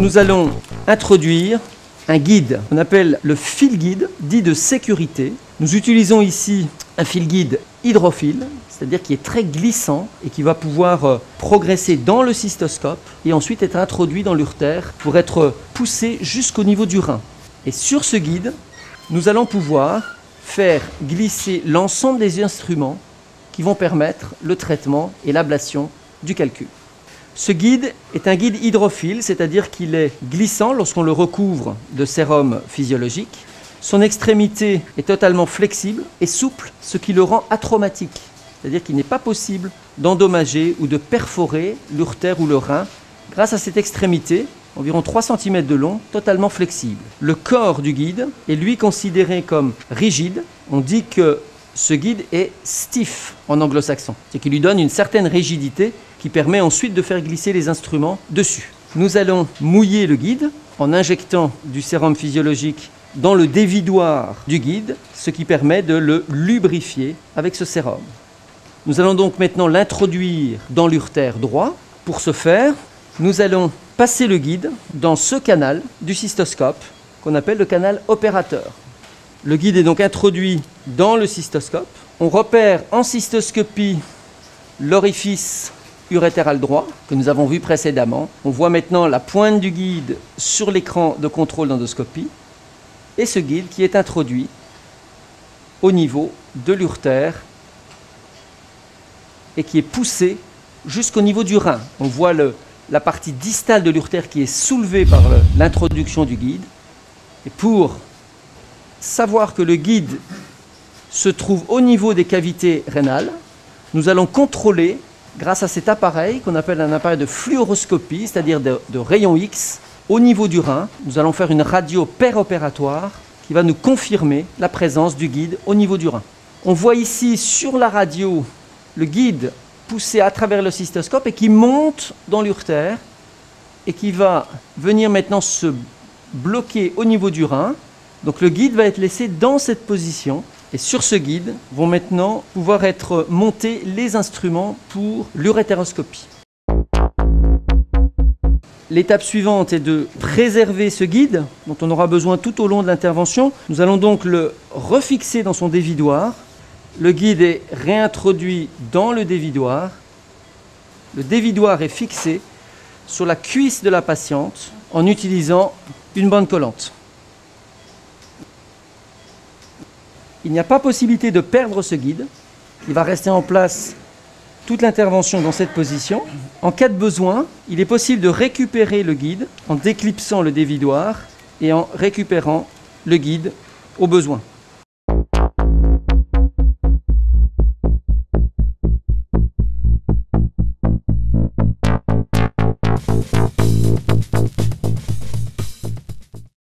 nous allons introduire un guide qu'on appelle le fil guide, dit de sécurité. Nous utilisons ici un fil guide hydrophile, c'est-à-dire qui est très glissant et qui va pouvoir progresser dans le cystoscope et ensuite être introduit dans l'urtère pour être poussé jusqu'au niveau du rein. Et sur ce guide, nous allons pouvoir faire glisser l'ensemble des instruments qui vont permettre le traitement et l'ablation du calcul. Ce guide est un guide hydrophile, c'est-à-dire qu'il est glissant lorsqu'on le recouvre de sérum physiologique. Son extrémité est totalement flexible et souple, ce qui le rend atraumatique. C'est-à-dire qu'il n'est pas possible d'endommager ou de perforer l'urtère ou le rein grâce à cette extrémité, environ 3 cm de long, totalement flexible. Le corps du guide est lui considéré comme rigide. On dit que ce guide est stiff en anglo-saxon, c'est qu'il lui donne une certaine rigidité qui permet ensuite de faire glisser les instruments dessus. Nous allons mouiller le guide en injectant du sérum physiologique dans le dévidoir du guide, ce qui permet de le lubrifier avec ce sérum. Nous allons donc maintenant l'introduire dans l'urtère droit. Pour ce faire, nous allons passer le guide dans ce canal du cystoscope qu'on appelle le canal opérateur. Le guide est donc introduit dans le cystoscope. On repère en cystoscopie l'orifice urétéral droit que nous avons vu précédemment. On voit maintenant la pointe du guide sur l'écran de contrôle d'endoscopie et ce guide qui est introduit au niveau de l'urtère et qui est poussé jusqu'au niveau du rein. On voit la partie distale de l'urtère qui est soulevée par l'introduction du guide. Et pour savoir que le guide se trouve au niveau des cavités rénales, nous allons contrôler grâce à cet appareil qu'on appelle un appareil de fluoroscopie, c'est-à-dire de rayon X, au niveau du rein. Nous allons faire une radio péropératoire qui va nous confirmer la présence du guide au niveau du rein. On voit ici sur la radio le guide poussé à travers le cystoscope et qui monte dans l'urtère et qui va venir maintenant se bloquer au niveau du rein. Donc le guide va être laissé dans cette position et sur ce guide vont maintenant pouvoir être montés les instruments pour l'urétéroscopie. L'étape suivante est de préserver ce guide dont on aura besoin tout au long de l'intervention. Nous allons donc le refixer dans son dévidoir. Le guide est réintroduit dans le dévidoir. Le dévidoir est fixé sur la cuisse de la patiente en utilisant une bande collante. Il n'y a pas possibilité de perdre ce guide. Il va rester en place toute l'intervention dans cette position. En cas de besoin, il est possible de récupérer le guide en déclipsant le dévidoir et en récupérant le guide au besoin.